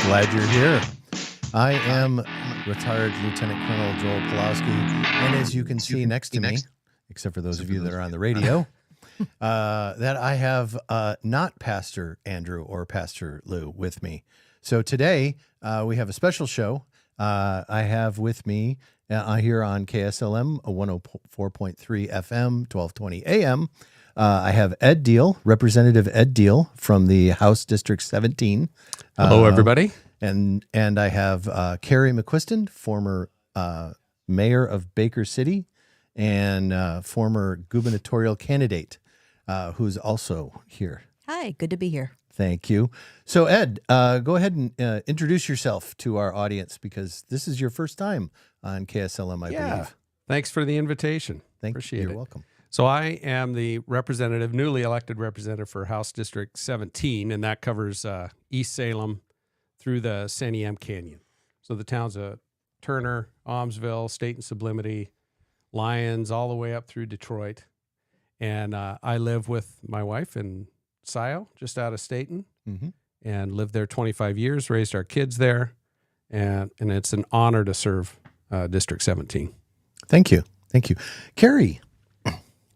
Glad you're here. I am retired Lieutenant Colonel Joel Pulowski, and as you can see next to me, except for those of you that are on the radio, that I have not Pastor Andrew or Pastor Lou with me. So today we have a special show. I have with me here on KSLM 104.3 FM, 1220 AM. I have Ed Deal, Representative Ed Deal from the House District 17. Hello, everybody. And I have Carrie McQuiston, former mayor of Baker City and former gubernatorial candidate, who's also here. Hi, good to be here. Thank you. So, Ed, go ahead and introduce yourself to our audience because this is your first time on KSLM, I believe. Thanks for the invitation. Appreciate it. You're welcome. So I am the representative, newly elected representative for House District 17, and that covers East Salem through the Santiam Canyon. So the towns of Turner, Almsville, State and Sublimity, Lyons, all the way up through Detroit. And I live with my wife in Scio, just out of Staten, and lived there 25 years, raised our kids there, and it's an honor to serve District 17. Thank you. Thank you. Carrie,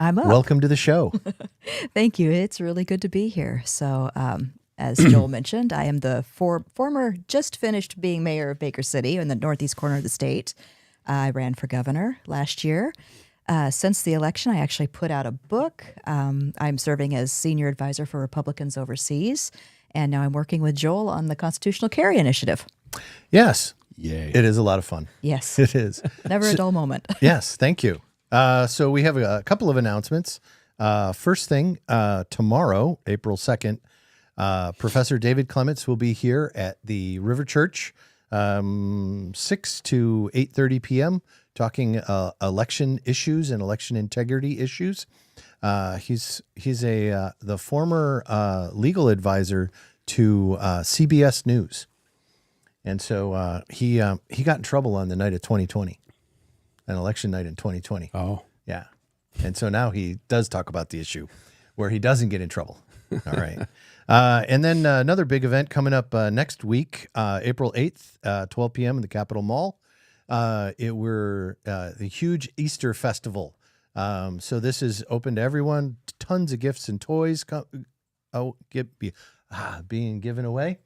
I'm up. welcome to the show. Thank you. It's really good to be here. So, as Joel mentioned, I am the former, just finished being mayor of Baker City in the northeast corner of the state. I ran for governor last year. Since the election, I actually put out a book. I'm serving as senior advisor for Republicans overseas, and now I'm working with Joel on the Constitutional Carry Initiative. Yes. Yay. It is a lot of fun. Yes. It is. Never a dull moment. Yes, thank you. So we have a couple of announcements. First thing, tomorrow, April 2nd, Professor David Clements will be here at the River Church, 6 to 8:30 p.m., talking election issues and election integrity issues. He's the former legal advisor to CBS News. And so he got in trouble on the night of 2020, an election night in 2020. Oh. Yeah. And so now he does talk about the issue where he doesn't get in trouble. All right. And then another big event coming up next week, April 8th, 12 p.m. in the Capitol Mall. We're the huge Easter festival. So this is open to everyone. Tons of gifts and toys being given away.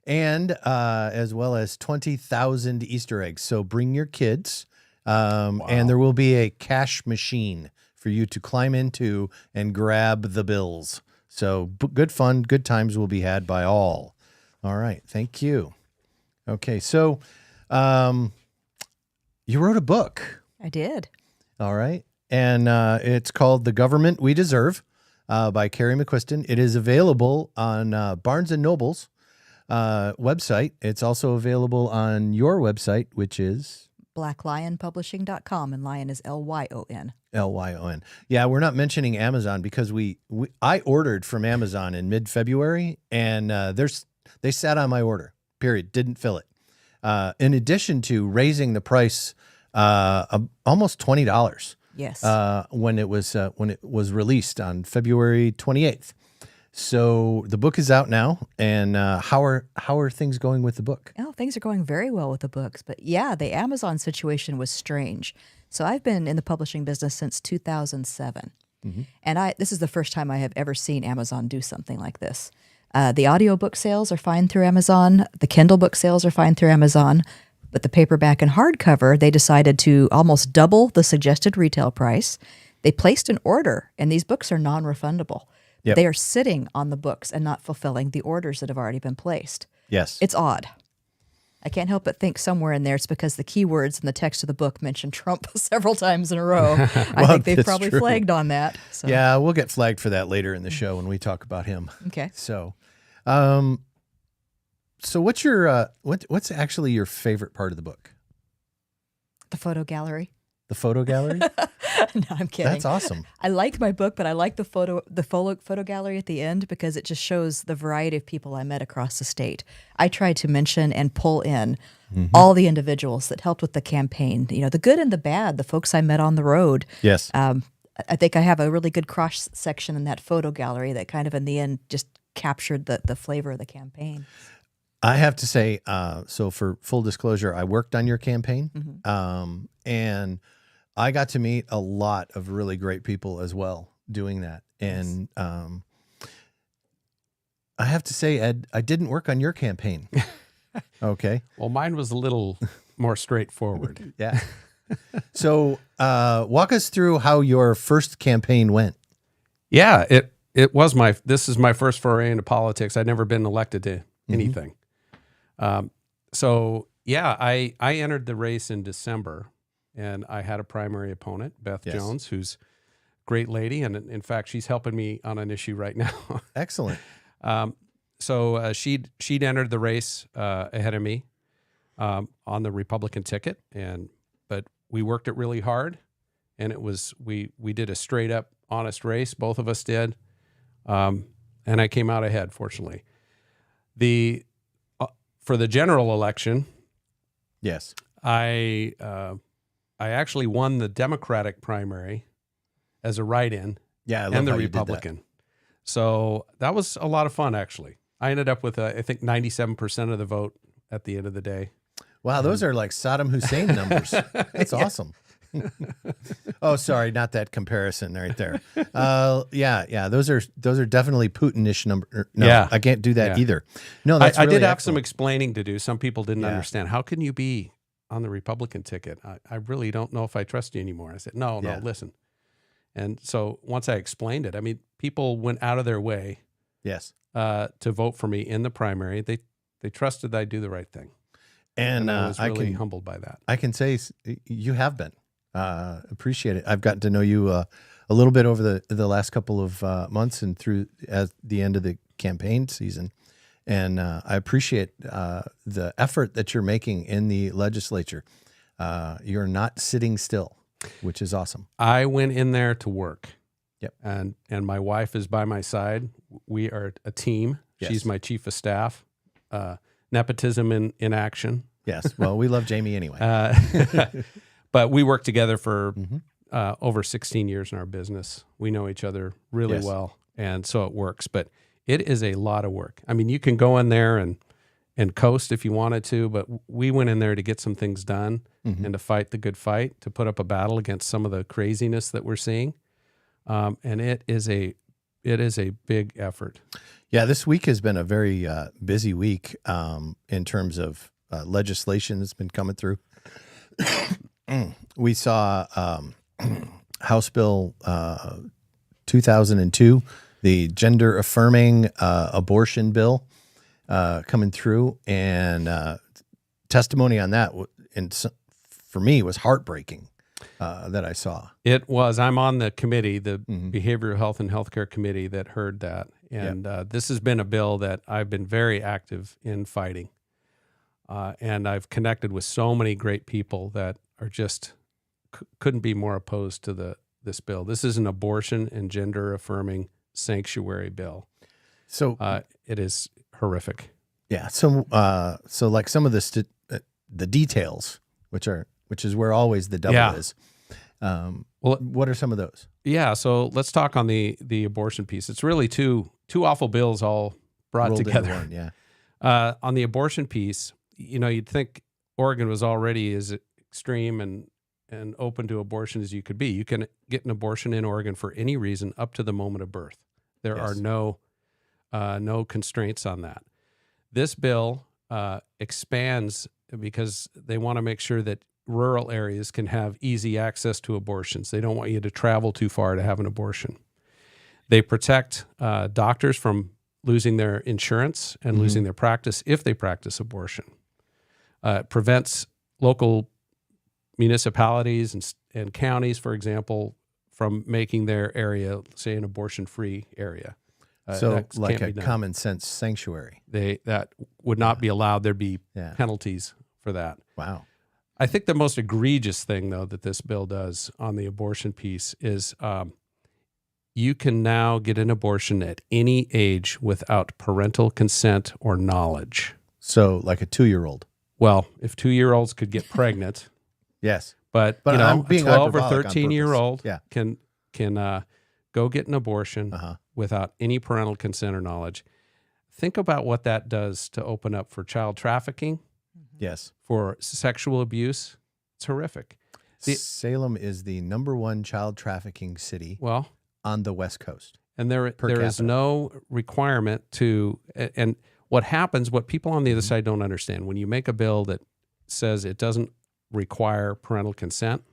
And as well as 20,000 Easter eggs. So bring your kids. And there will be a cash machine for you to climb into and grab the bills. So good fun, good times will be had by all. All right. Thank you. Okay. So you wrote a book. I did. All right. And it's called The Government We Deserve by Carrie McQuiston. It is available on Barnes & Noble's website. It's also available on your website, which is blacklionpublishing.com, and lion is Lyon. Lyon. Yeah, we're not mentioning Amazon because I ordered from Amazon in mid-February, and they sat on my order. Period. Didn't fill it. In addition to raising the price almost $20. Yes. When it was released on February 28th. So the book is out now, and how are things going with the book? Oh, things are going very well with the books. But yeah, the Amazon situation was strange. So I've been in the publishing business since 2007. And this is the first time I have ever seen Amazon do something like this. The audiobook sales are fine through Amazon. The Kindle book sales are fine through Amazon. But the paperback and hardcover, they decided to almost double the suggested retail price. They placed an order, and these books are non-refundable. Yep. They are sitting on the books and not fulfilling the orders that have already been placed. Yes. It's odd. I can't help but think somewhere in there it's because the keywords in the text of the book mention Trump several times in a row. I think they've probably flagged on that. So. Yeah, we'll get flagged for that later in the show when we talk about him. Okay. So, so what's your what's actually your favorite part of the book? The photo gallery. The photo gallery? No, I'm kidding. That's awesome. I like my book, but I like the photo gallery at the end because it just shows the variety of people I met across the state. I tried to mention and pull in all the individuals that helped with the campaign, the good and the bad, the folks I met on the road. Yes. I think I have a really good cross section in that photo gallery that kind of in the end just captured the flavor of the campaign. I have to say, so for full disclosure, I worked on your campaign, Mhm. and I got to meet a lot of really great people as well doing that. Yes. And I have to say, Ed, I didn't work on your campaign. Okay. Well, mine was a little more straightforward. Yeah. So walk us through how your first campaign went. Yeah, it was this is my first foray into politics. I'd never been elected to anything. So yeah, I entered the race in December, and I had a primary opponent, Beth Yes. Jones, who's a great lady, and in fact, she's helping me on an issue right now. Excellent. So she'd entered the race ahead of me on the Republican ticket, but we worked it really hard, and it was we did a straight up honest race. Both of us did, and I came out ahead. Fortunately, for the general election, Yes. I actually won the Democratic primary as a write-in Yeah. I love and the how you did that. Republican. So that was a lot of fun, actually. I ended up with, I think, 97% of the vote at the end of the day. Wow, those are like Saddam Hussein numbers. That's awesome. Oh, sorry, not that comparison right there. Yeah, those are definitely Putin-ish number. No, Yeah. I can't do that Yeah. either. No, that's I really did have some excellent. explaining to do. Some people didn't Yeah. understand. How can you be on the Republican ticket? I really don't know if I trust you anymore. I said, no, Yeah. listen. And so once I explained it, I mean, people went out of their way Yes, to vote for me in the primary. They trusted I'd do the right thing. and I was I really can humbled by that. I can say you have been. Appreciate it. I've gotten to know you a little bit over the last couple of months and through at the end of the campaign season, and I appreciate the effort that you're making in the legislature. You're not sitting still, which is awesome. I went in there to work. Yep. And my wife is by my side. We are a team. Yes. She's my chief of staff. Nepotism in action. Yes. Well, we love Jamie anyway. But we worked together for Mhm. over 16 years in our business. We know each other really Yes. well, and so it works. But it is a lot of work. I mean, you can go in there and coast if you wanted to, but we went in there to get some things done Mhm. and to fight the good fight, to put up a battle against some of the craziness that we're seeing. And it is a big effort. Yeah, this week has been a very busy week in terms of legislation that's been coming through. We saw House Bill 2002, the gender affirming abortion bill coming through, and testimony on that for me was heartbreaking that I saw. It was. I'm on the committee, the Mhm. Behavioral Health and Healthcare Committee that heard that. And this has been a bill that I've been very active in fighting. And I've connected with so many great people that are just couldn't be more opposed to this bill. This is an abortion and gender affirming sanctuary bill. So It is horrific. yeah, so like some of the details, which is where always the devil Yeah. is. Well, What are some of those? yeah. So let's talk on the abortion piece. It's really two awful bills all brought Rolled into together. one, yeah. On the abortion piece, you'd think Oregon was already as extreme and open to abortion as you could be. You can get an abortion in Oregon for any reason up to the moment of birth. There Yes. are no constraints on that. This bill expands because they want to make sure that rural areas can have easy access to abortions. They don't want you to travel too far to have an abortion. They protect doctors from losing their insurance and losing their practice if they practice abortion. It prevents local municipalities and counties, for example, from making their area, say, an abortion-free area. So That like can't a be done. common sense sanctuary. That would not be allowed. There'd be Yeah. penalties for that. Wow. I think the most egregious thing, though, that this bill does on the abortion piece is you can now get an abortion at any age without parental consent or knowledge. So like a 2-year-old. Well, if 2-year-olds could get pregnant, Yes. but But I'm a being 12 or hyperbolic on 13-year-old purpose. can go get an abortion Uh-huh. without any parental consent or knowledge. think about what that does to open up for child trafficking, Yes. for sexual abuse. It's horrific. Salem is the #1 child trafficking city Well, on the West Coast. and there is capita. no requirement to, and what happens, what people on the other Mm-hmm. side don't understand, when you make a bill that says it doesn't require parental consent,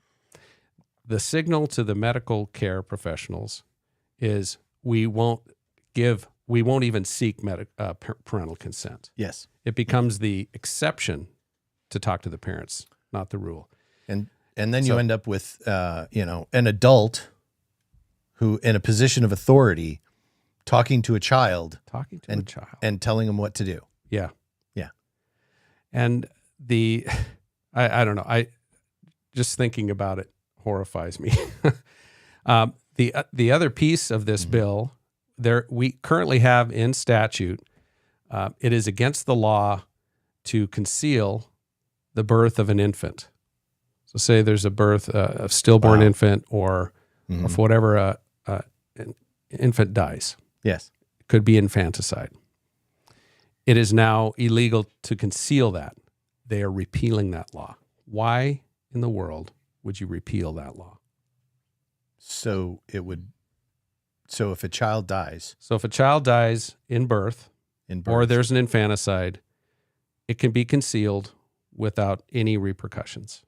the signal to the medical care professionals is we won't even seek parental consent. Yes. It becomes the exception to talk to the parents, not the rule. And then you So- end up with, an adult who in a position of authority talking to a child Talking to a child. and telling them what to do. Yeah. Yeah. And I don't know. Just thinking about it horrifies me. The other piece of this bill, we currently have in statute, it is against the law to conceal the birth of an infant. So say there's a birth of stillborn Wow. infant or for whatever an infant dies. Yes. It could be infanticide. It is now illegal to conceal that. They are repealing that law. Why in the world would you repeal that law? So if a child dies So if a child dies in birth in birth, or there's an infanticide, it can be concealed without any repercussions.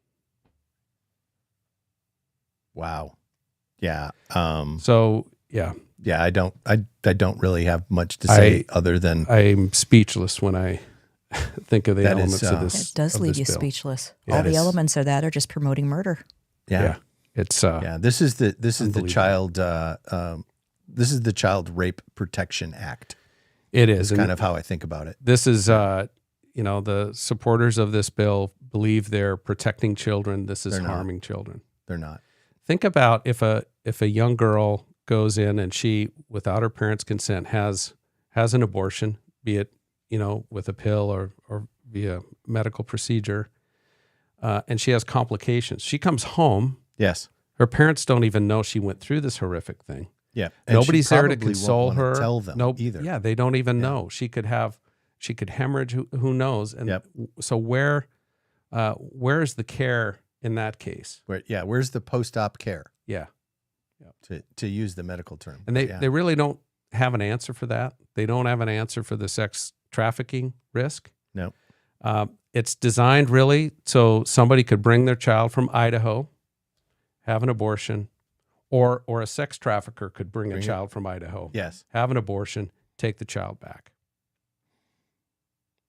wow. Yeah. So yeah, Yeah, I don't really have much to say other than I'm speechless when I think of the That is, elements of this. It does of leave this you bill. speechless. Yeah, All it the is. elements of that are just promoting murder. yeah. It's Yeah, this is the Unbelievable. child this is the Child Rape Protection Act. it Is is and kind of how I think about it. This is, the supporters of this bill believe they're protecting children. This is They're not. harming children. They're not. Think about if a young girl goes in and she, without her parents' consent, has an abortion, be it with a pill or via medical procedure, and she has complications. She comes home. Yes. Her parents don't even know she went through this horrific thing. Yeah. And she Nobody's there to probably won't console wanna her. Tell them either. Yeah, they don't even Yeah. know. She could hemorrhage. Who knows? And Yep. so where is the care in that case? Where's the post-op care Yeah, to use the medical term? and they Yeah. they really don't have an answer for that. They don't have an answer for the sex trafficking risk. No. It's designed really so somebody could bring their child from Idaho, have an abortion, or a sex trafficker could bring a Bring it. child from Idaho, Yes. have an abortion, take the child back.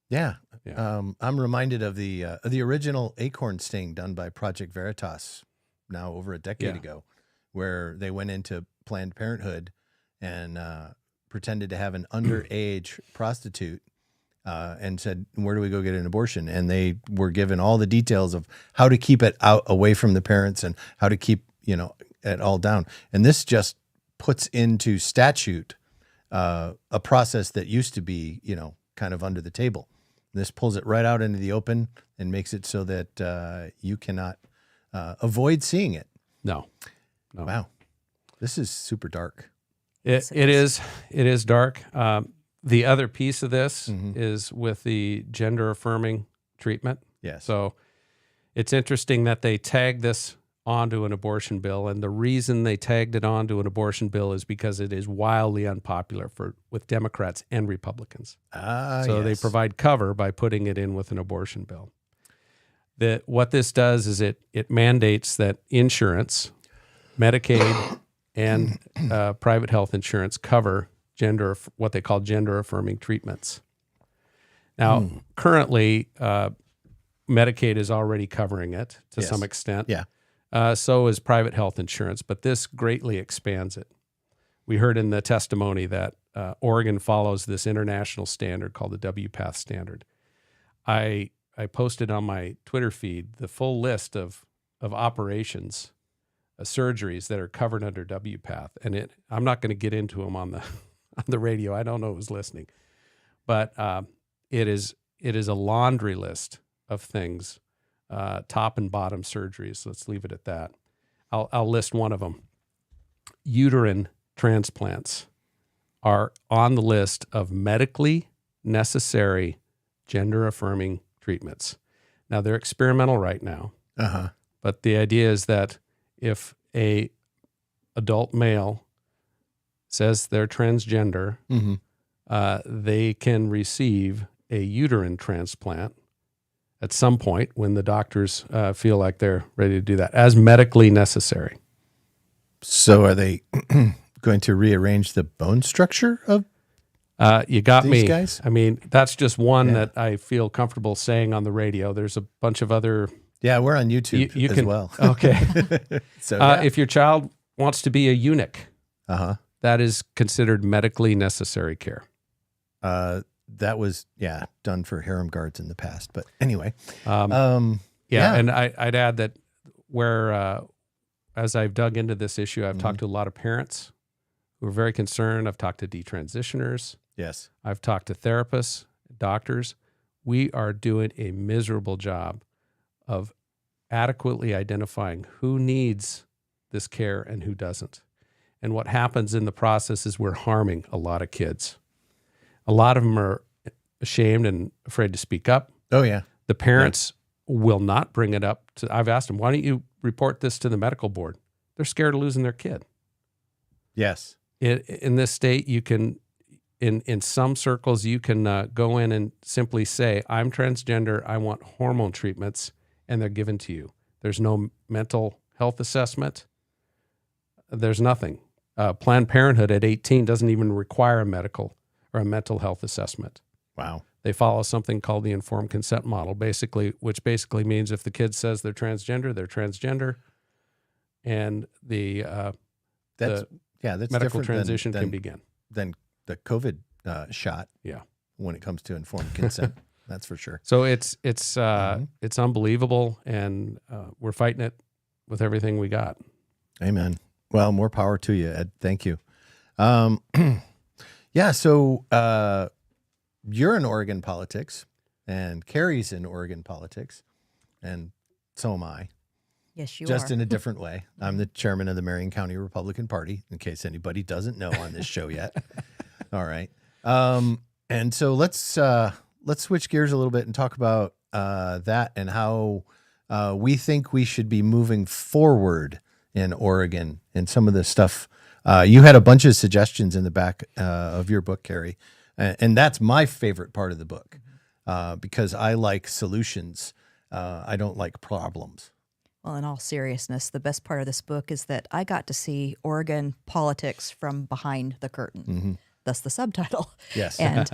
Yeah. Yeah. I'm reminded of the original Acorn sting done by Project Veritas now over a decade Yeah. ago, where they went into Planned Parenthood and pretended to have an underage prostitute and said, "Where do we go get an abortion?" And they were given all the details of how to keep it out away from the parents and how to keep it all down. And this just puts into statute a process that used to be kind of under the table. This pulls it right out into the open and makes it so that you cannot avoid seeing it. No. Wow, this is super dark. Yes, It is dark. The other piece of this Mhm. is with the gender affirming treatment. Yes. So it's interesting that they tagged this onto an abortion bill, and the reason they tagged it onto an abortion bill is because it is wildly unpopular with Democrats and Republicans. So they yes. provide cover by putting it in with an abortion bill. What this does is it mandates that insurance, Medicaid, and private health insurance cover what they call gender affirming treatments. Now, currently, Medicaid is already covering it to Yes. some extent. Yeah. So is private health insurance, but this greatly expands it. We heard in the testimony that Oregon follows this international standard called the WPATH standard. I posted on my Twitter feed the full list of operations, surgeries that are covered under WPATH, and I'm not going to get into them on the radio. I don't know who's listening, but it is a laundry list of things, top and bottom surgeries. Let's leave it at that. I'll list one of them. Uterine transplants are on the list of medically necessary gender affirming treatments. Now they're experimental right now, Uh-huh. but the idea is that if a adult male says they're transgender, Mm-hmm. they can receive a uterine transplant at some point when the doctors feel like they're ready to do that as medically necessary. So are they going to rearrange the bone structure of You got these me. guys? I mean, that's just one Yeah. that I feel comfortable saying on the radio. There's a bunch of other. Yeah, we're on YouTube You as can- well. Okay. So yeah. If your child wants to be a eunuch, Uh-huh. that is considered medically necessary care. That was done for harem guards in the past. But anyway. Yeah, Yeah. and I'd add that where as I've dug into this issue, I've talked to a lot of parents who are very concerned. I've talked to detransitioners. Yes. I've talked to therapists, doctors. We are doing a miserable job of adequately identifying who needs this care and who doesn't. And what happens in the process is we're harming a lot of kids. A lot of them are ashamed and afraid to speak up. Oh yeah. The parents will not bring it up. I've asked them, why don't you report this to the medical board? They're scared of losing their kid. Yes. In this state, you can, in some circles, you can go in and simply say, I'm transgender, I want hormone treatments, and they're given to you. There's no mental health assessment. There's nothing. Planned Parenthood at 18 doesn't even require a medical or a mental health assessment. Wow. They follow something called the informed consent model, which basically means if the kid says they're transgender, and the That's medical different transition than can begin. than the COVID shot. Yeah. When it comes to informed consent, that's for sure. So it's unbelievable, and we're fighting it with everything we got. Amen. Well, more power to you, Ed. Thank you. Yeah. So you're in Oregon politics, and Carrie's in Oregon politics, and so am I. Yes, you Just are. in a different way. I'm the chairman of the Marion County Republican Party, in case anybody doesn't know on this show yet. All right. And so let's switch gears a little bit and talk about that and how we think we should be moving forward in Oregon and some of the stuff. You had a bunch of suggestions in the back of your book, Carrie, and that's my favorite part of the book because I like solutions. I don't like problems. Well, in all seriousness, the best part of this book is that I got to see Oregon politics from behind the curtain. Thus the subtitle. Yes. And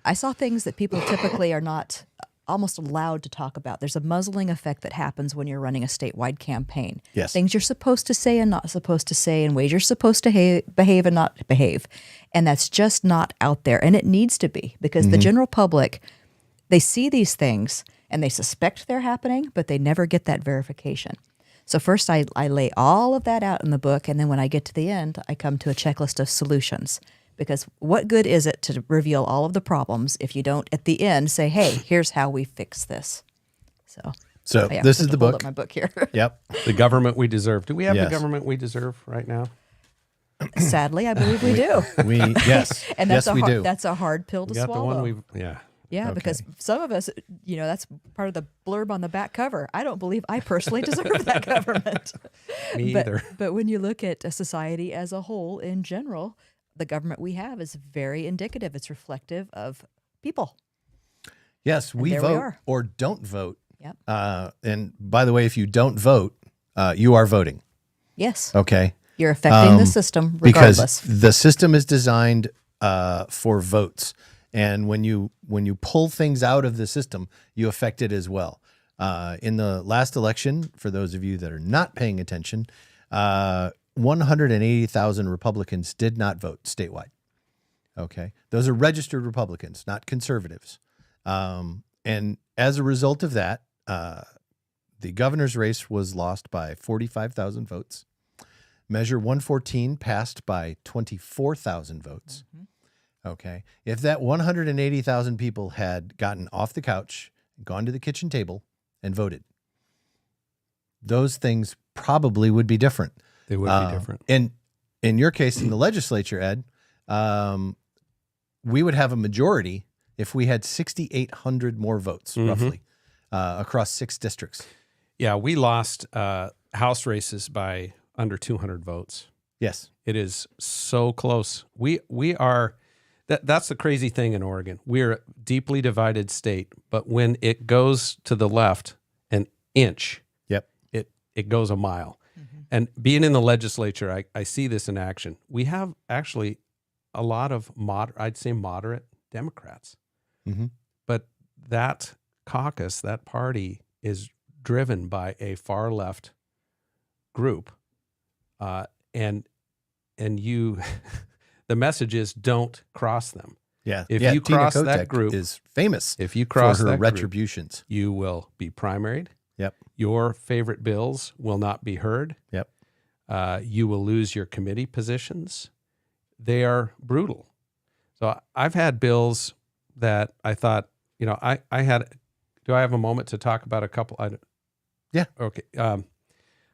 I saw things that people typically are not almost allowed to talk about. There's a muzzling effect that happens when you're running a statewide campaign. Yes. Things you're supposed to say and not supposed to say, and ways you're supposed to behave and not behave. And that's just not out there. And it needs to be, because the general public, they see these things and they suspect they're happening, but they never get that verification. So first I lay all of that out in the book, and then when I get to the end, I come to a checklist of solutions. Because what good is it to reveal all of the problems if you don't, at the end, say, hey, here's how we fix this? So yeah, this just is the to hold book. up my book here. Yep. The government we deserve. Do we have Yes. the government we deserve right now? Sadly, I believe we do. Yes. And that's yes, we do. that's a hard pill to We got swallow. the one we've, yeah. Yeah, Okay. because some of us, that's part of the blurb on the back cover. I don't believe I personally deserve that government. Me but, either. But when you look at a society as a whole in general, the government we have is very indicative. It's reflective of people. Yes, we there we vote are. or don't vote. Yep. And by the way, if you don't vote, you are voting. Yes. Okay. You're affecting the system regardless. Because the system is designed for votes. And when you pull things out of the system, you affect it as well. In the last election, for those of you that are not paying attention, 180,000 Republicans did not vote statewide. Okay. Those are registered Republicans, not conservatives. And as a result of that, the governor's race was lost by 45,000 votes. Measure 114 passed by 24,000 votes. Okay. If that 180,000 people had gotten off the couch, gone to the kitchen table, and voted, those things probably would be different. They would be different. And in your case, in the legislature, Ed, we would have a majority if we had 6,800 more votes, roughly, across 6 districts. Yeah, we lost House races by under 200 votes. Yes. It is so close. We are that's the crazy thing in Oregon. We're a deeply divided state, but when it goes to the left an inch, Yep. it goes a mile. And being in the legislature, I see this in action. We have actually a lot of I'd say moderate Democrats. Mm-hmm. But that caucus, that party is driven by a far left group. And you, the message is don't cross them. Yeah. If yeah, you Tina cross Kotek that group, is famous if you cross for her that group, retributions. you will be primaried. Yep. Your favorite bills will not be heard. Yep. You will lose your committee positions. They are brutal. So I've had bills that I thought, I had. Do I have a moment to talk about a couple? Yeah. Okay.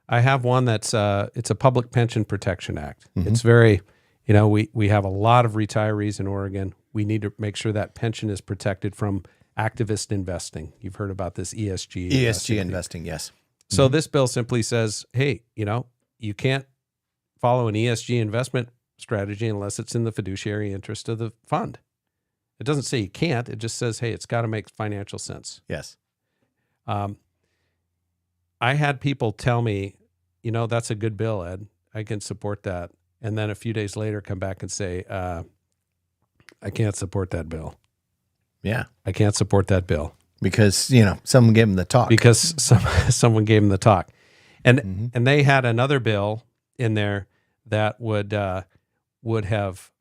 I have one that's it's a Public Pension Protection Act. Mhm. It's very, we have a lot of retirees in Oregon. We need to make sure that pension is protected from activist investing. You've heard about this ESG. ESG investing, yes. So this bill simply says, hey, you can't follow an ESG investment strategy unless it's in the fiduciary interest of the fund. It doesn't say you can't. It just says, hey, it's got to make financial sense. Yes. I had people tell me, that's a good bill, Ed. I can support that. And then a few days later come back and say, I can't support that bill. Yeah. I can't support that bill. Because, someone gave them the talk. Because someone gave them the talk. And Mhm. and they had another bill in there that would have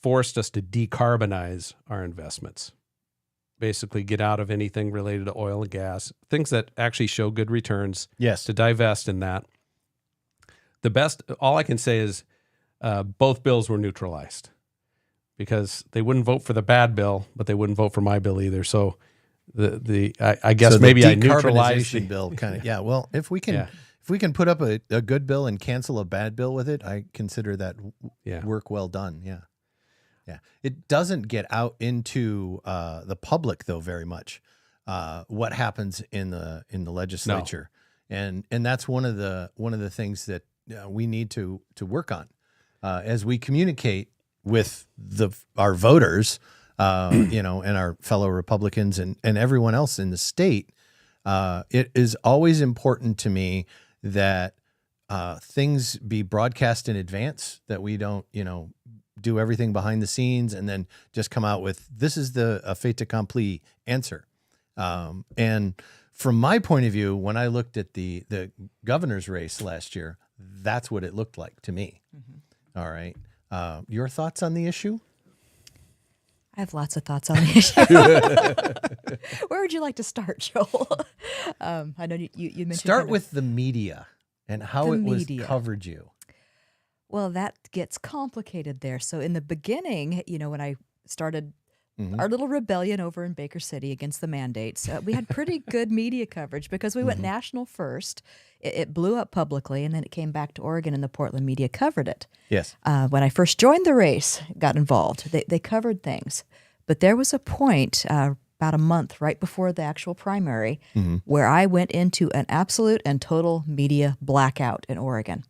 forced us to decarbonize our investments. Basically get out of anything related to oil and gas, things that actually show good returns, Yes. to divest in that. All I can say is both bills were neutralized because they wouldn't vote for the bad bill, but they wouldn't vote for my bill either. So I guess So the maybe I neutralized decarbonization bill kind of, yeah. Well, if we can put up a good bill and cancel a bad bill with it, I consider that work well done. Yeah. Yeah. It doesn't get out into the public though very much. What happens in the legislature. No. And that's one of the things that we need to work on as we communicate with our voters, and our fellow Republicans and everyone else in the state. It is always important to me that things be broadcast in advance, that we don't, do everything behind the scenes and then just come out with, this is a fait accompli answer. And from my point of view, when I looked at the governor's race last year, that's what it looked like to me. Mm-hmm. All right. Your thoughts on the issue? I have lots of thoughts on the issue. Where would you like to start, Joel? I know you mentioned. Start with the media and how it was covered you. Well, that gets complicated there. So in the beginning, when I started our little rebellion over in Baker City against the mandates, we had pretty good media coverage because we went national first. It blew up publicly, and then it came back to Oregon, and the Portland media covered it. Yes. When I first joined the race, got involved, they covered things. But there was a point about a month right before the actual primary where I went into an absolute and total media blackout in Oregon.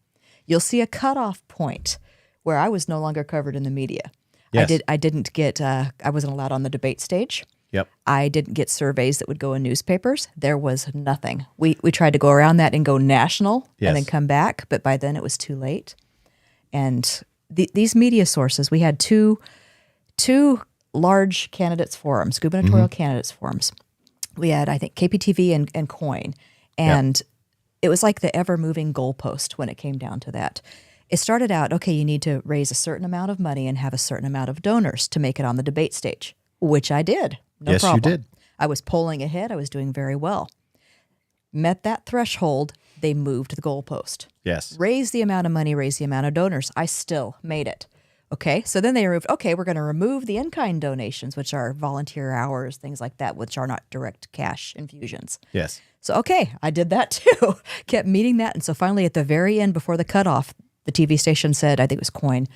You'll see a cutoff point where I was no longer covered in the media. Yes. I didn't get. I wasn't allowed on the debate stage. Yep. I didn't get surveys that would go in newspapers. There was nothing. We tried to go around that and go national and then come back, but by then it was too late. And these media sources, we had two large candidates forums, gubernatorial candidates forums. We had, I think, KPTV and KOIN, and it was like the ever-moving goalpost when it came down to that. It started out, okay, you need to raise a certain amount of money and have a certain amount of donors to make it on the debate stage, which I did. No problem. You did. I was polling ahead. I was doing very well. Met that threshold, they moved the goalpost. Yes. Raise the amount of money, raise the amount of donors. I still made it. Okay, so then they removed, we're going to remove the in-kind donations, which are volunteer hours, things like that, which are not direct cash infusions. Yes. So, okay, I did that too. Kept meeting that. And so finally at the very end, before the cutoff, the TV station said, I think it was KOIN,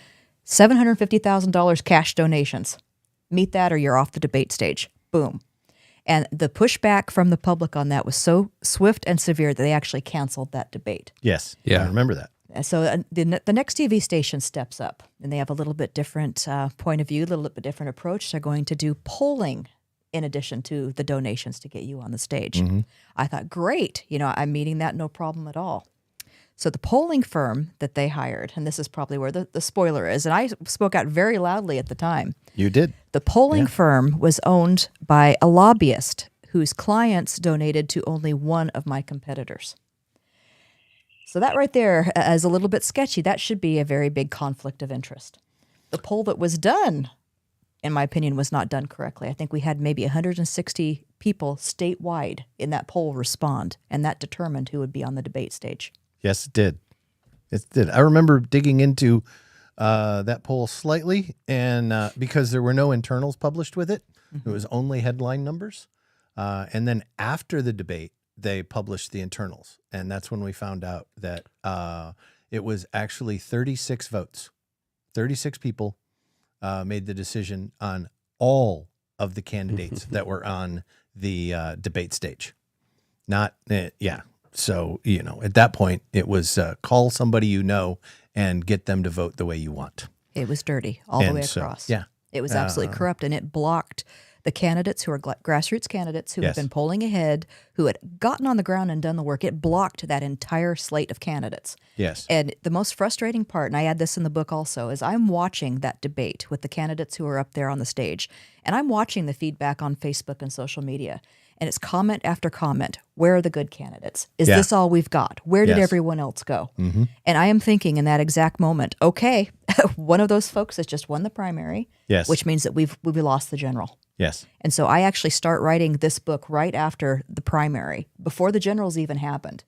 $750,000 cash donations. Meet that or you're off the debate stage. Boom. And the pushback from the public on that was so swift and severe that they actually canceled that debate. Yes. Yeah. I remember that. And so the next TV station steps up, and they have a little bit different point of view, a little bit different approach. They're going to do polling in addition to the donations to get you on the stage. I thought, great. I'm meeting that no problem at all. So the polling firm that they hired, and this is probably where the spoiler is, and I spoke out very loudly at the time. You did. The polling firm was owned by a lobbyist whose clients donated to only one of my competitors. So that right there is a little bit sketchy. That should be a very big conflict of interest. The poll that was done, in my opinion, was not done correctly. I think we had maybe 160 people statewide in that poll respond, and that determined who would be on the debate stage. Yes, it did. It did. I remember digging into that poll slightly, and because there were no internals published with it, it was only headline numbers. And then after the debate, they published the internals, and that's when we found out that it was actually 36 votes. 36 people made the decision on all of the candidates that were on the debate stage. Not, yeah. So, at that point, it was call somebody and get them to vote the way you want. It was dirty all the And way so, across. yeah. It was absolutely corrupt, and it blocked the candidates who are grassroots candidates who Yes. had been polling ahead, who had gotten on the ground and done the work. It blocked that entire slate of candidates. Yes. And the most frustrating part, and I add this in the book also, is I'm watching that debate with the candidates who are up there on the stage, and I'm watching the feedback on Facebook and social media. And it's comment after comment. Where are the good candidates? Is Yeah. this all we've got? Where did Yes. everyone else go? And I am thinking in that exact moment, okay, one of those folks has just won the primary, Yes. which means that we've lost the general. Yes. And so I actually start writing this book right after the primary, before the generals even happened.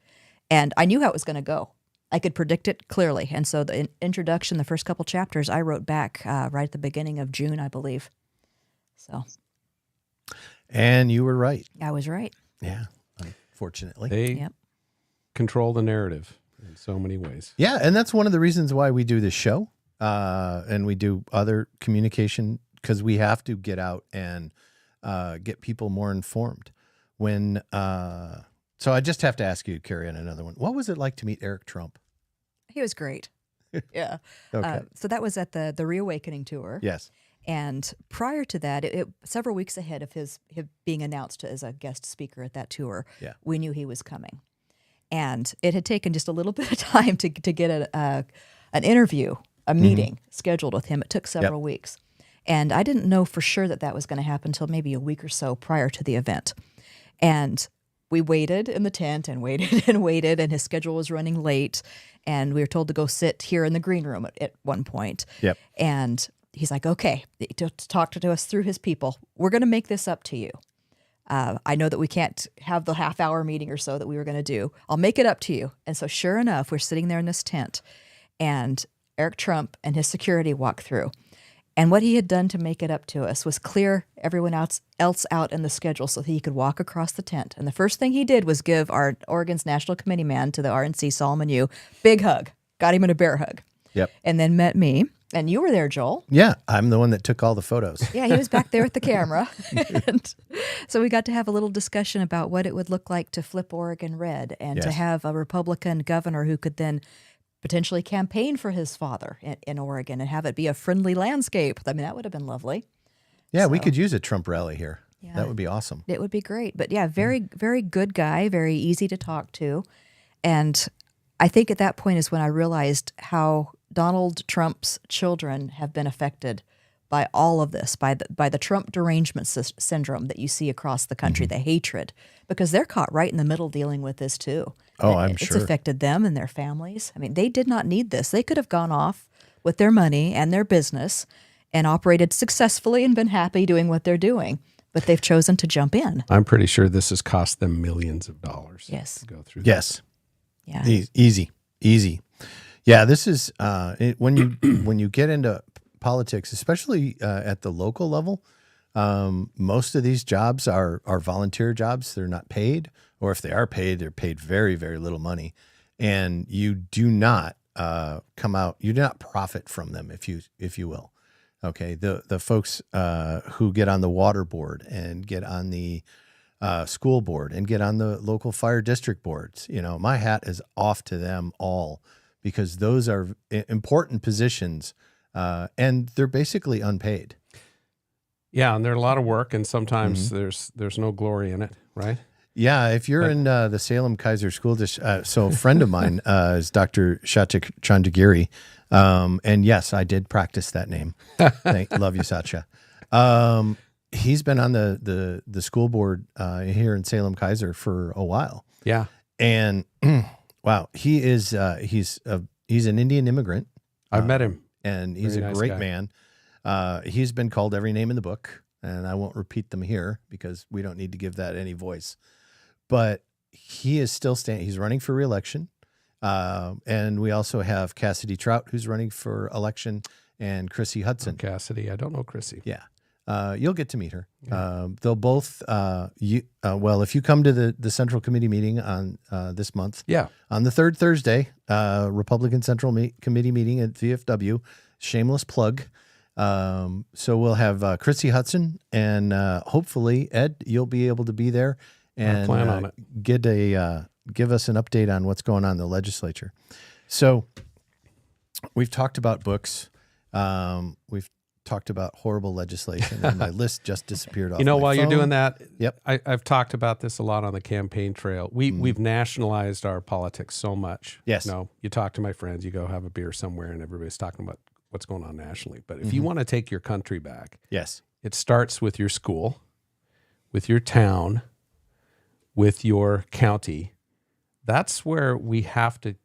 And I knew how it was going to go. I could predict it clearly. And so the introduction, the first couple chapters, I wrote back right at the beginning of June, I believe. So And you were right. I was right. Yeah. Unfortunately. They Yep. control the narrative in so many ways. Yeah, and that's one of the reasons why we do this show, and we do other communication, because we have to get out and get people more informed. So I just have to ask you to carry on another one. What was it like to meet Eric Trump? He was great. Yeah. Okay. So that was at the Reawakening tour. Yes. And prior to that, several weeks ahead of his being announced as a guest speaker at that tour, Yeah. we knew he was coming. And it had taken just a little bit of time to get an interview, a meeting scheduled with him. It took several weeks. And I didn't know for sure that was going to happen until maybe a week or so prior to the event. And we waited in the tent and waited and waited, and his schedule was running late. And we were told to go sit here in the green room at one point. Yep. And he's like, okay, to talk to us through his people. We're going to make this up to you. I know that we can't have the half-hour meeting or so that we were going to do. I'll make it up to you. And so sure enough, we're sitting there in this tent, and Eric Trump and his security walk through. And what he had done to make it up to us was clear everyone else out in the schedule so that he could walk across the tent. And the first thing he did was give our Oregon's National Committee man to the RNC, Solomon Yu, big hug. Got him in a bear hug. Yep. And then met me. And you were there, Joel. Yeah, I'm the one that took all the photos. Yeah, he was back there with the camera. And so we got to have a little discussion about what it would look like to flip Oregon red and to Yes. have a Republican governor who could then potentially campaign for his father in Oregon and have it be a friendly landscape. I mean, that would have been lovely. Yeah, we So- could use a Trump rally here. Yeah. That would be awesome. It would be great. But yeah, very, very good guy, very easy to talk to. And I think at that point is when I realized how Donald Trump's children have been affected by all of this, by the Trump derangement syndrome that you see across the country, the hatred, because they're caught right in the middle dealing with this too. Oh, I'm It's sure. affected them and their families. I mean, they did not need this. They could have gone off with their money and their business and operated successfully and been happy doing what they're doing, but they've chosen to jump in. I'm pretty sure this has cost them millions of dollars. Yes. To go through. Yes. Yeah. Easy. Yeah, this is when you get into politics, especially at the local level. Most of these jobs are volunteer jobs. They're not paid, or if they are paid, they're paid very, very little money, and you do not come out. You do not profit from them, if you will. Okay, the folks who get on the water board and get on the school board and get on the local fire district boards. My hat is off to them all because those are important positions, and they're basically unpaid. Yeah, and they're a lot of work, and sometimes there's no glory in it, right? Yeah, if you're in the Salem Kaiser School District, so a friend of mine is Dr. Sacha Chandagiri, and yes, I did practice that name. Love you, Sacha. He's been on the school board here in Salem Kaiser for a while. Yeah, and wow, he's an Indian immigrant. I've met him, and he's Very a nice great guy. man. He's been called every name in the book, and I won't repeat them here because we don't need to give that any voice. But he is still standing. He's running for re-election. And we also have Cassidy Trout, who's running for election, and Chrissy Hudson. Cassidy. I don't know Chrissy. Yeah. You'll get to meet her. They'll both, if you come to the Central Committee meeting on this month, on the third Thursday, Republican Central Committee meeting at VFW, shameless plug. So we'll have Chrissy Hudson, and hopefully, Ed, you'll be able to be there and I plan on it. Give us an update on what's going on in the legislature. So we've talked about books. We've talked about horrible legislation, and my list just disappeared off. While my you're phone. doing that, Yep. I've talked about this a lot on the campaign trail. We've nationalized our politics so much. Yes. You talk to my friends, you go have a beer somewhere, and everybody's talking about what's going on nationally. But if you want to take your country back, Yes. it starts with your school, with your town, with your county. That's where we have to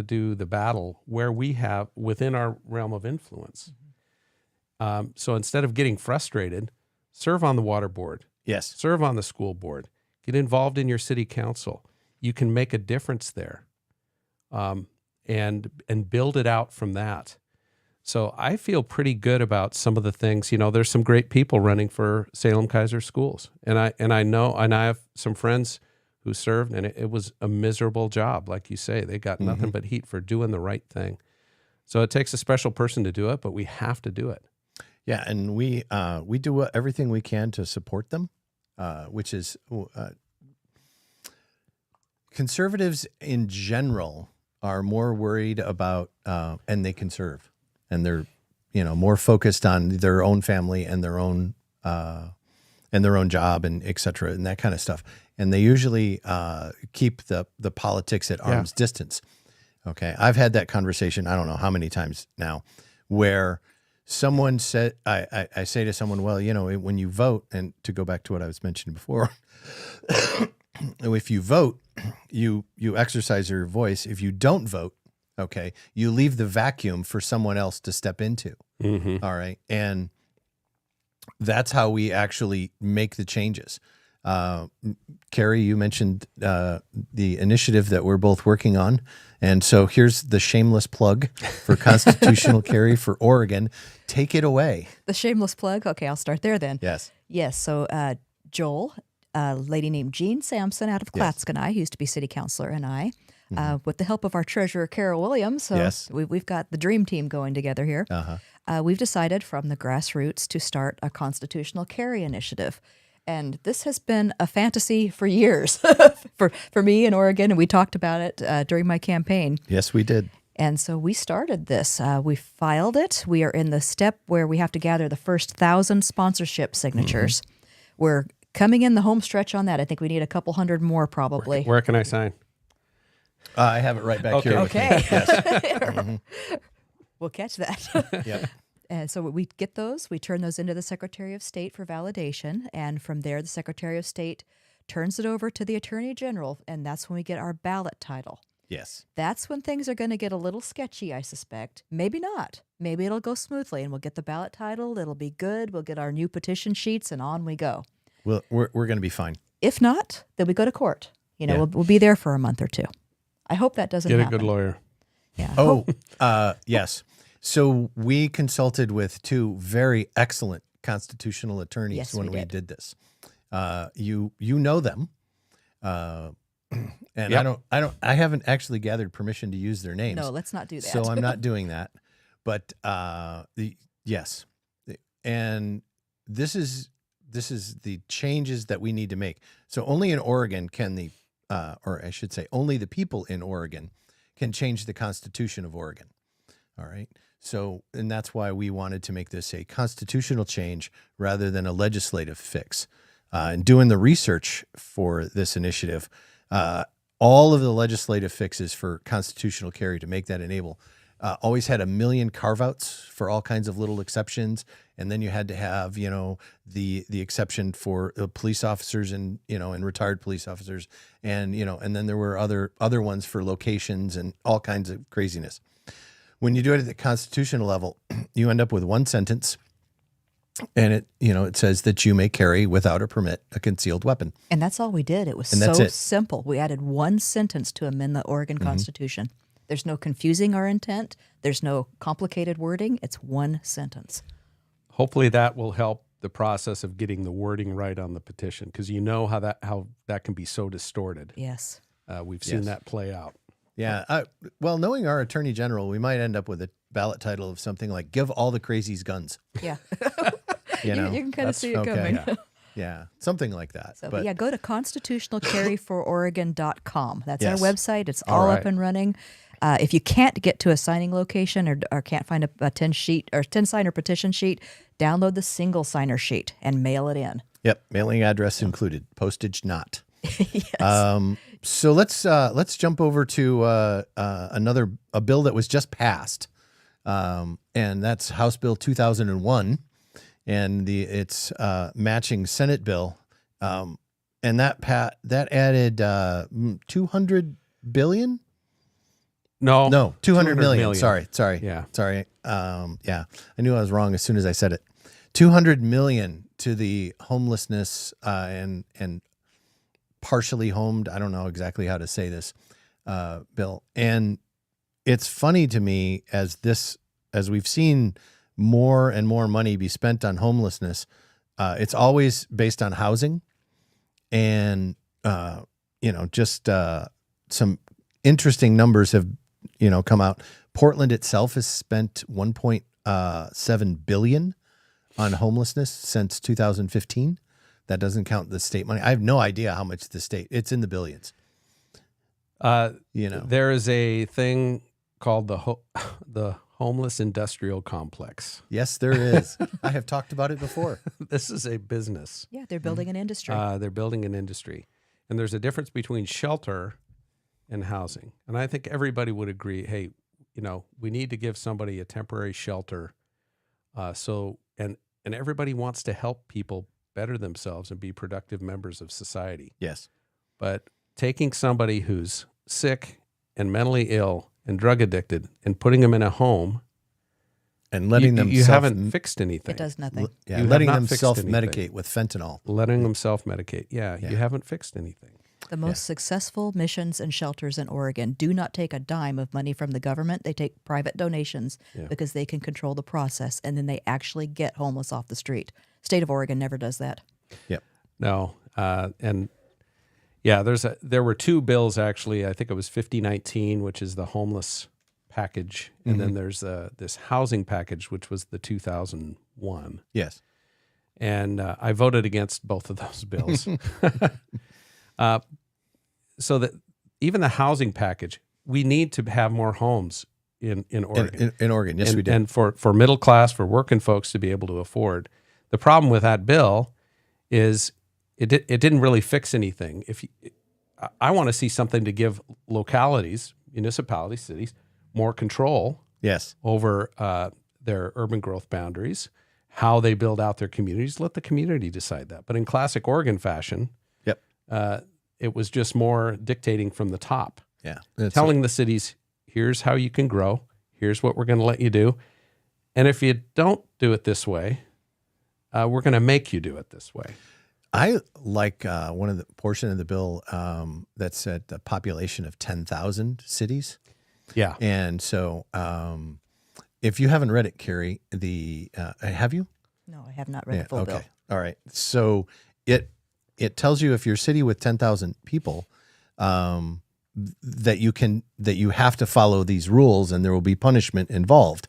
do the battle where we have within our realm of influence. So instead of getting frustrated, serve on the water board, Yes. serve on the school board, get involved in your city council. You can make a difference there, and build it out from that. So I feel pretty good about some of the things. There's some great people running for Salem Kaiser schools, and I know, and I have some friends who served, and it was a miserable job, like you say. They got nothing but heat for doing the right thing. So it takes a special person to do it, but we have to do it. Yeah, and we do everything we can to support them, which is conservatives in general are more worried about, and they can serve, and they're more focused on their own family and their own job and et cetera and that kind of stuff, and they usually keep the politics at arm's distance. Okay, I've had that conversation I don't know how many times now, where someone said, I say to someone, well, when you vote, and to go back to what I was mentioning before, if you vote, you exercise your voice. If you don't vote, okay, you leave the vacuum for someone else to step into. All right. And that's how we actually make the changes. Carrie, you mentioned the initiative that we're both working on. And so here's the shameless plug for Constitutional Carry for Oregon. Take it away. The shameless plug. Okay, I'll start there then. Yes. Yes. So Joel, a lady named Jean Sampson out of Clatskanie, who used to be city councilor, and I, with the help of our treasurer, Carol Williams. So Yes. we've got the dream team going together here. We've decided from the grassroots to start a constitutional carry initiative. And this has been a fantasy for years for me in Oregon, and we talked about it during my campaign. Yes, we did. And so we started this. We filed it. We are in the step where we have to gather the first 1,000 sponsorship signatures. We're coming in the home stretch on that. I think we need a couple hundred more probably. Where can I sign? I have it right back here. With me. Okay. Yes. We'll catch that. Yep. And so we get those, we turn those into the Secretary of State for validation. And from there, the Secretary of State turns it over to the Attorney General. And that's when we get our ballot title. Yes. That's when things are going to get a little sketchy, I suspect. Maybe not. Maybe it'll go smoothly and we'll get the ballot title. It'll be good. We'll get our new petition sheets and on we go. Well, we're going to be fine. If not, then we go to court. Yeah. We'll be there for a month or two. I hope that doesn't Get happen. a good lawyer. Yeah. Oh, yes. So we consulted with two very excellent constitutional attorneys Yes, when we we did. did this. You know them, and Yep. I haven't actually gathered permission to use their names. No, let's not do that. So I'm not doing that. But Yes. And this is the changes that we need to make. So only in Oregon can or I should say, only the people in Oregon can change the Constitution of Oregon. All right. So, and that's why we wanted to make this a constitutional change rather than a legislative fix. And doing the research for this initiative, all of the legislative fixes for constitutional carry to make that enable always had a million carve-outs for all kinds of little exceptions, and then you had to have the exception for police officers and and retired police officers, and and then there were other ones for locations and all kinds of craziness. When you do it at the constitutional level, you end up with one sentence, and it says that you may carry without a permit a concealed weapon. And that's all we did. It was And so that's it. simple. We added one sentence to amend the Oregon Constitution. There's no confusing our intent. There's no complicated wording. It's one sentence. Hopefully that will help the process of getting the wording right on the petition, because how that can be so distorted. Yes. We've seen Yes. that play out. Yeah. Well, knowing our attorney general, we might end up with a ballot title of something like "Give all the crazies guns." Yeah. You know, you can kind of that's see it okay. coming. Yeah, something like that. So, but yeah, go to constitutionalcarryfororegon.com. That's Yes. our website. It's All all right. up and running. If you can't get to a signing location or can't find a 10 signer petition sheet, download the single signer sheet and mail it in. Yep, mailing address included, postage not. Yes. So let's jump over to a bill that was just passed, and that's House Bill 2001, and it's matching Senate bill, and that added 200 billion. No, 200 million. Sorry. Yeah. Sorry. Yeah, I knew I was wrong as soon as I said it. 200 million to the homelessness and partially homed. I don't know exactly how to say this bill. And it's funny to me as we've seen more and more money be spent on homelessness. It's always based on housing, and just some interesting numbers have come out. Portland itself has spent 1.7 billion on homelessness since 2015. That doesn't count the state money. I have no idea how much the state. It's in the billions. There is a thing called the homeless industrial complex. Yes, there is. I have talked about it before. This is a business. Yeah, they're building an industry. They're building an industry, and there's a difference between shelter and housing. And I think everybody would agree, hey, we need to give somebody a temporary shelter. And everybody wants to help people better themselves and be productive members of society. Yes. But taking somebody who's sick and mentally ill and drug addicted and putting them in a home, And letting them you haven't fixed anything. it does nothing. yeah, you have letting not them fixed self-medicate anything. with fentanyl. Letting them self-medicate. Yeah, Yeah. you haven't fixed anything. The most successful missions and shelters in Oregon do not take a dime of money from the government. They take private donations because they can control the process, and then they actually get homeless off the street. State of Oregon never does that. Yep. No, and yeah, there were two bills actually. I think it was 5019, which is the homeless package, and then there's this housing package, which was the 2001. Yes. And I voted against both of those bills. So that even the housing package, we need to have more homes in Oregon. In Oregon, yes, and, we do. And for middle class, for working folks to be able to afford. The problem with that bill is it didn't really fix anything. I want to see something to give localities, municipalities, cities more control Yes. over their urban growth boundaries, how they build out their communities. Let the community decide that. But in classic Oregon fashion, Yep. it was just more dictating from the top, Yeah. telling the cities, here's how you can grow, here's what we're going to let you do. And if you don't do it this way, we're going to make you do it this way. I like one of the portion of the bill that said the population of 10,000 cities. Yeah. And so if you haven't read it, Carrie, have you? No, I have not read the full bill. All right. So it tells you if you're a city with 10,000 people, that you have to follow these rules and there will be punishment involved.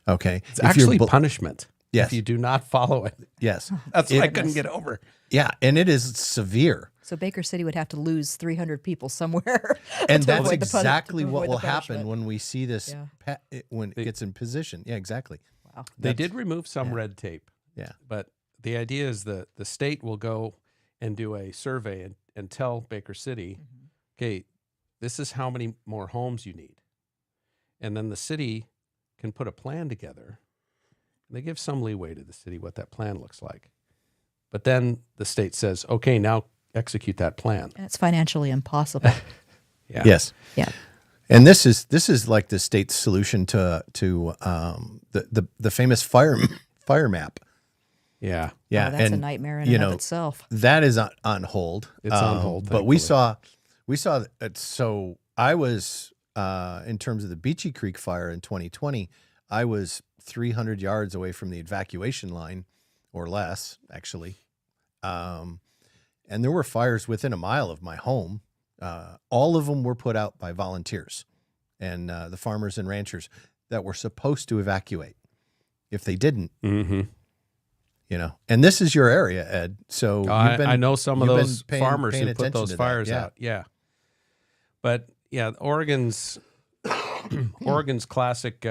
Okay. It's actually punishment Yes. if you do not follow it. Yes. That's what I couldn't get over. Yeah. And it is severe. So Baker City would have to lose 300 people somewhere. And to that's avoid the exactly to what avoid will the happen punishment. when we see this, Yeah. when it gets in position. Yeah, exactly. Wow. They did remove some red tape, Yeah. but the idea is the state will go and do a survey and tell Baker City, okay, this is how many more homes you need. And then the city can put a plan together. They give some leeway to the city what that plan looks like. But then the state says, okay, now execute that plan. And it's financially impossible. Yeah. Yes. Yeah. And this is like the state's solution to the famous fire map. Yeah. Yeah. Oh, that's a and, nightmare in you and know, of itself. that is on hold. It's on hold, But we thankfully. saw it. So I was in terms of the Beachy Creek fire in 2020, I was 300 yards away from the evacuation line, or less, actually. And there were fires within a mile of my home. All of them were put out by volunteers and the farmers and ranchers that were supposed to evacuate. If they didn't, Mm-hmm. you know, and this is your area, Ed. So you've been, I know some of you've been those paying farmers who put attention those to that. fires Yeah. out. Yeah. But yeah, Oregon's classic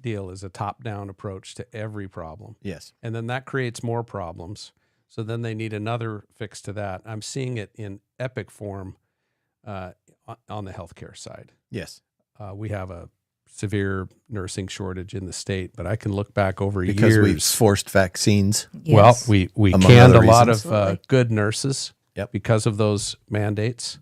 deal is a top-down approach to every problem. Yes. And then that creates more problems. So then they need another fix to that. I'm seeing it in epic form on the healthcare side. Yes. We have a severe nursing shortage in the state, but I can look back over Because years. we've forced vaccines. Yes. Well, we Among canned a other lot reasons. of Absolutely. good nurses Yep. because of those mandates.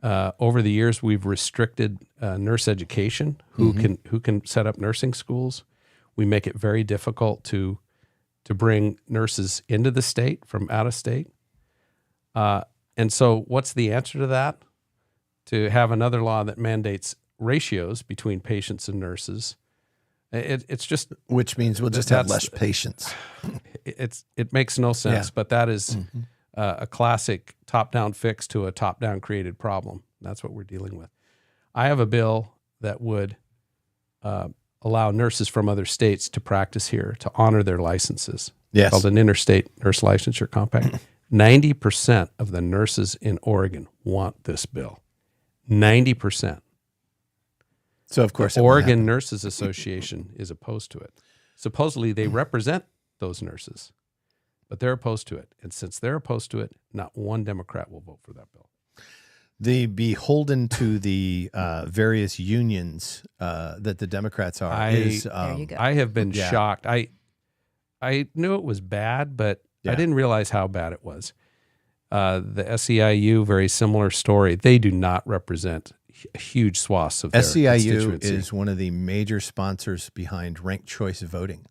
Over the years, we've restricted nurse education. Who can set up nursing schools? We make it very difficult to bring nurses into the state from out of state. And so, what's the answer to that? To have another law that mandates ratios between patients and nurses. It's just Which means we'll just have That's- less patients. it makes no sense, Yeah. but that is a classic top-down fix to a top-down created problem. That's what we're dealing with. I have a bill that would allow nurses from other states to practice here, to honor their licenses. Yes. Called an interstate nurse licensure compact. 90% of the nurses in Oregon want this bill. 90%. So of course, The it won't Oregon happen. Nurses Association is opposed to it. Supposedly they represent those nurses, but they're opposed to it. And since they're opposed to it, not one Democrat will vote for that bill. the beholden to the various unions that the Democrats are. There you go. I have been Yeah. shocked. I knew it was bad, but Yeah. I didn't realize how bad it was. The SEIU, very similar story. They do not represent huge swaths of their SEIU constituency. is one of the major sponsors behind ranked choice voting.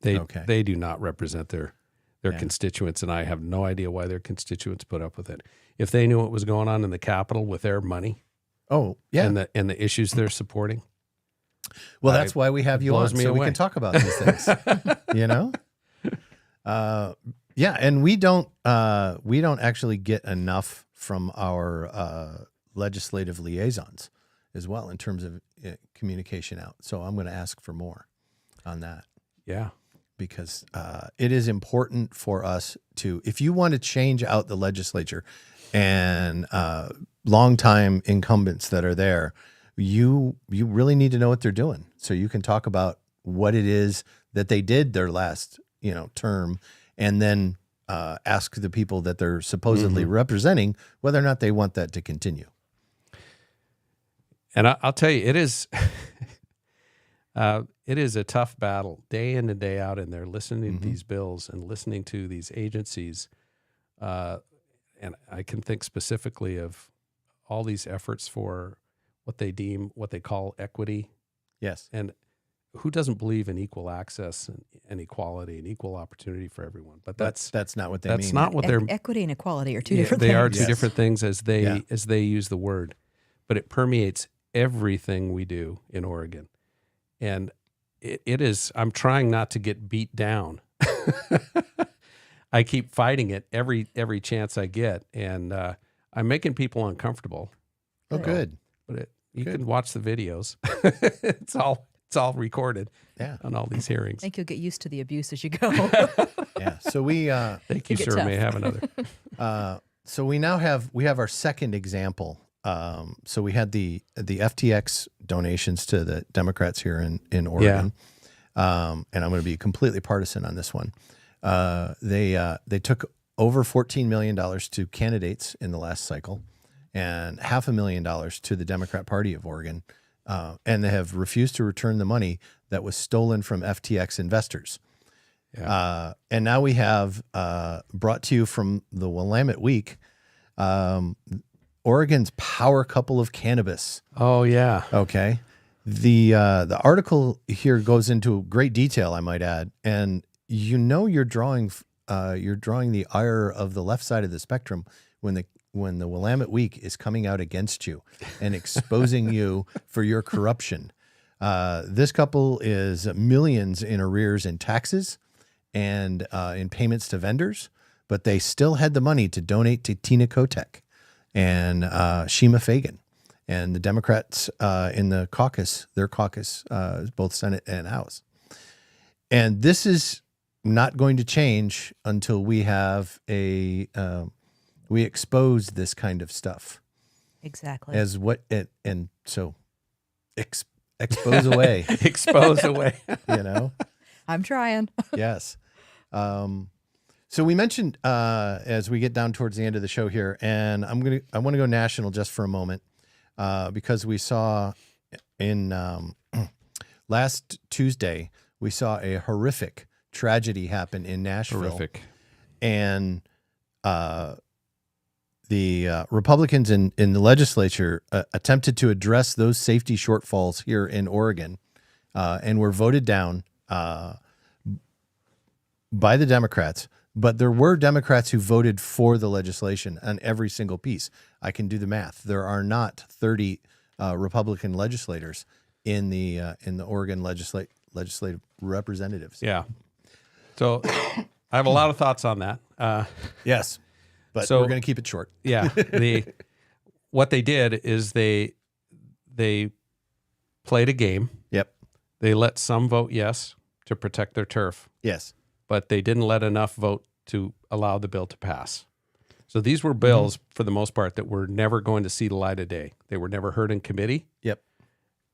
They Okay. they do not represent their Yeah. constituents, and I have no idea why their constituents put up with it. If they knew what was going on in the Capitol with their money Oh, yeah. and the issues they're supporting, Well, that's why we have you on, blows me so we away. can talk about these things. You know, yeah, and we don't actually get enough from our legislative liaisons as well in terms of communication out. So I'm going to ask for more on that yeah, because it is important for us to, if you want to change out the legislature and longtime incumbents that are there, you really need to know what they're doing so you can talk about what it is that they did their last term, and then ask the people that they're supposedly representing whether or not they want that to continue. and I'll tell you, it is it is a tough battle day in and day out in there, listening to these bills and listening to these agencies, and I can think specifically of all these efforts for what they call equity. Yes. And who doesn't believe in equal access and equality and equal opportunity for everyone? But that's That's not what they mean. that's not what they're. Equity and equality are two Yeah, different they things. are two Yes. different things as Yeah. they use the word, but it permeates everything we do in Oregon, and it is. I'm trying not to get beat down. I keep fighting it every chance I get, and I'm making people uncomfortable. Oh, good. But you Good. can watch the videos. It's all recorded Yeah. on all these I hearings. think you'll get used to the abuse as you go. Yeah. So we Thank you, Take it sir. tough. May I have another. so we now have our second example. So we had the FTX donations to the Democrats here in Oregon. And I'm going to be completely partisan on this one. They took over $14 million to candidates in the last cycle, and $500,000 to the Democrat Party of Oregon, and they have refused to return the money that was stolen from FTX investors. And now we have brought to you from the Willamette Week, Oregon's power couple of cannabis. Oh, yeah. Okay. The article here goes into great detail, I might add, and you're drawing the ire of the left side of the spectrum when the Willamette Week is coming out against you and exposing you for your corruption. This couple is millions in arrears in taxes and in payments to vendors, but they still had the money to donate to Tina Kotek and Shima Fagan. And the Democrats in the caucus, their caucus, both Senate and House. And this is not going to change until we have we expose this kind of stuff. Exactly. As what and so expose away, Expose away. you know? I'm trying. Yes. So we mentioned as we get down towards the end of the show here, and I want to go national just for a moment. Because we saw in last Tuesday, we saw a horrific tragedy happen in Nashville. Horrific. And the Republicans in the legislature attempted to address those safety shortfalls here in Oregon and were voted down by the Democrats. But there were Democrats who voted for the legislation on every single piece. I can do the math. There are not 30 Republican legislators in the Oregon legislative representatives. Yeah. So I have a lot of thoughts on that. Yes, but So- we're going to keep it short. Yeah. What they did is they played a game. Yep. They let some vote yes to protect their turf, Yes. but they didn't let enough vote to allow the bill to pass. So these were bills, for the most part, that were never going to see the light of day. They were never heard in committee. Yep.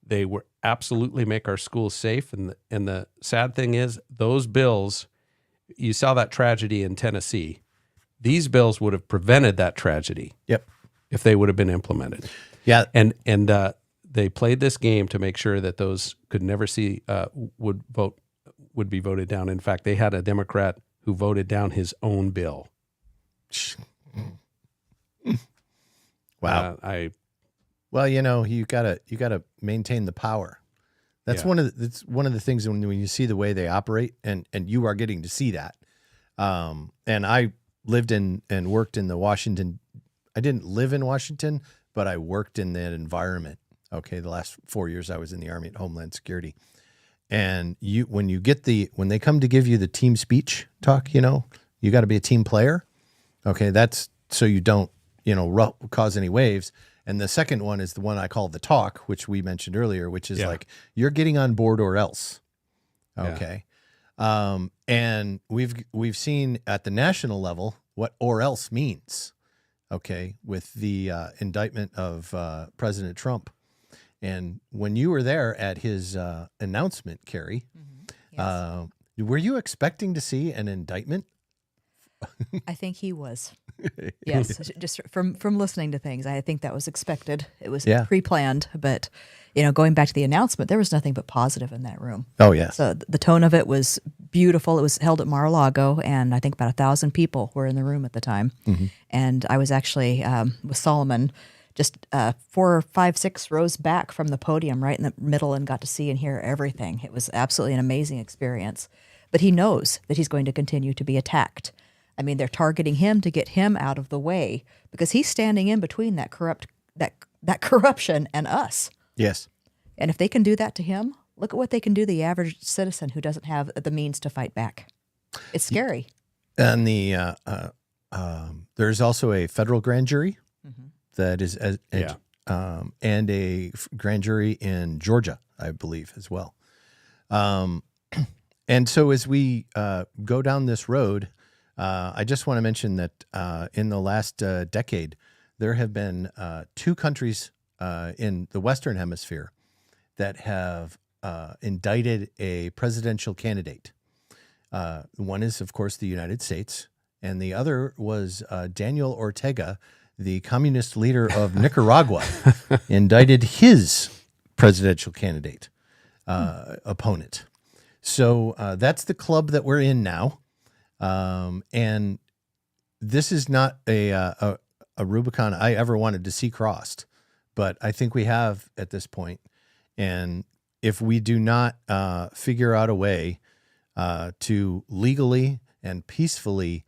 They were absolutely make our schools safe. And the sad thing is, those bills, you saw that tragedy in Tennessee. These bills would have prevented that tragedy Yep. if they would have been implemented. Yeah. And they played this game to make sure that those could never see would be voted down. In fact, they had a Democrat who voted down his own bill. Wow. Well, you gotta maintain the power. That's Yeah. one of the things when you see the way they operate, and you are getting to see that. And I lived in and worked in the Washington. I didn't live in Washington, but I worked in that environment. Okay, the last 4 years I was in the Army at Homeland Security, and when they come to give you the team speech talk, you got to be a team player. Okay, that's so you don't cause any waves. And the second one is the one I call the talk, which we mentioned earlier, which is like you're getting on board or else. Okay. And we've seen at the national level what or else means. Okay, with the indictment of President Trump. And when you were there at his announcement, Carrie, Yes. were you expecting to see an indictment? I think he was. Yes, just from listening to things, I think that was expected. It was pre-planned, but going back to the announcement, there was nothing but positive in that room. Oh, yes. So the tone of it was beautiful. It was held at Mar-a-Lago, and I think about 1,000 people were in the room at the time. Mm-hmm. And I was actually with Solomon, just 4, 5, 6 rows back from the podium, right in the middle, and got to see and hear everything. It was absolutely an amazing experience. But he knows that he's going to continue to be attacked. I mean, they're targeting him to get him out of the way because he's standing in between that corruption and us. Yes. And if they can do that to him, look at what they can do to the average citizen who doesn't have the means to fight back. It's scary. And there's also a federal grand jury that is and a grand jury in Georgia, I believe, as well. And so as we go down this road, I just want to mention that in the last decade, there have been 2 countries in the Western Hemisphere that have indicted a presidential candidate. One is, of course, the United States, and the other was Daniel Ortega, the communist leader of Nicaragua, indicted his presidential candidate opponent. So that's the club that we're in now. And this is not a Rubicon I ever wanted to see crossed, but I think we have at this point. And if we do not figure out a way to legally and peacefully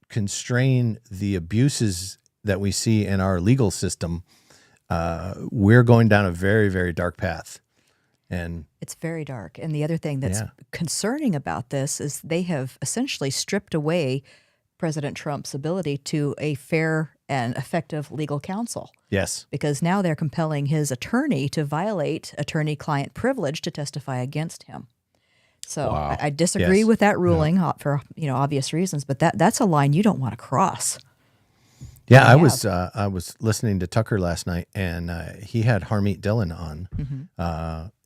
constrain the abuses that we see in our legal system, we're going down a very, very dark path. And It's very dark. And the other thing that's concerning about this is they have essentially stripped away President Trump's ability to a fair and effective legal counsel, yes, because now they're compelling his attorney to violate attorney-client privilege to testify against him. So Wow. I disagree Yes. with that ruling for obvious reasons, but that's a line you don't want to cross. yeah. I I was listening to Tucker last night, and he had Harmeet Dillon on,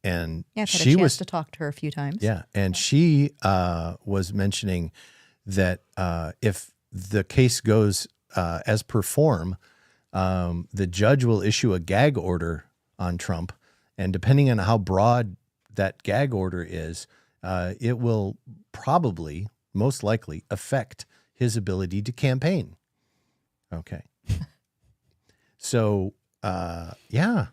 and Yeah, I've had a she chance was to talk to her a few times. yeah, and she was mentioning that if the case goes as per form, the judge will issue a gag order on Trump, and depending on how broad that gag order is, it will probably, most likely, affect his ability to campaign. Okay. So, yeah.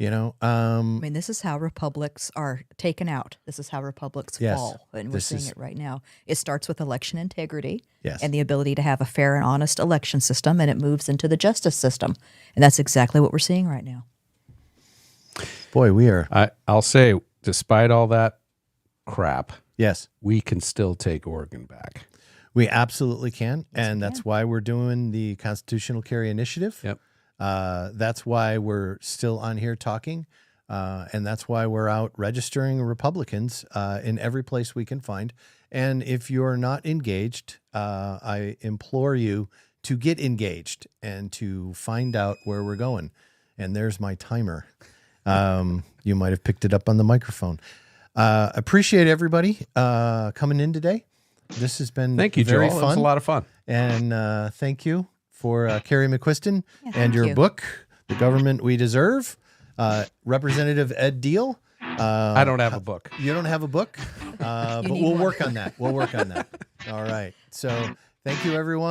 I mean, this is how republics are taken out. This is how republics Yes. fall. And we're This seeing is- it right now. It starts with election integrity Yes. and the ability to have a fair and honest election system, and it moves into the justice system. And that's exactly what we're seeing right now. Boy, we are. I'll say, despite all that crap, Yes. we can still take Oregon back. We absolutely can. And we that's why we're doing the Constitutional Carry Initiative. Yep. That's why we're still on here talking. And that's why we're out registering Republicans in every place we can find. And if you're not engaged, I implore you to get engaged and to find out where we're going. And there's my timer. You might have picked it up on the microphone. Appreciate everybody coming in today. This has been Thank you, very Joel. fun. It was a lot of fun. And thank you for Carrie McQuiston Yeah, and thank your you. book, The Government We Deserve. Representative Ed Deal. I don't have a book. You don't have a book, but need we'll one. work on that. We'll work on that. All right. So thank you, everyone.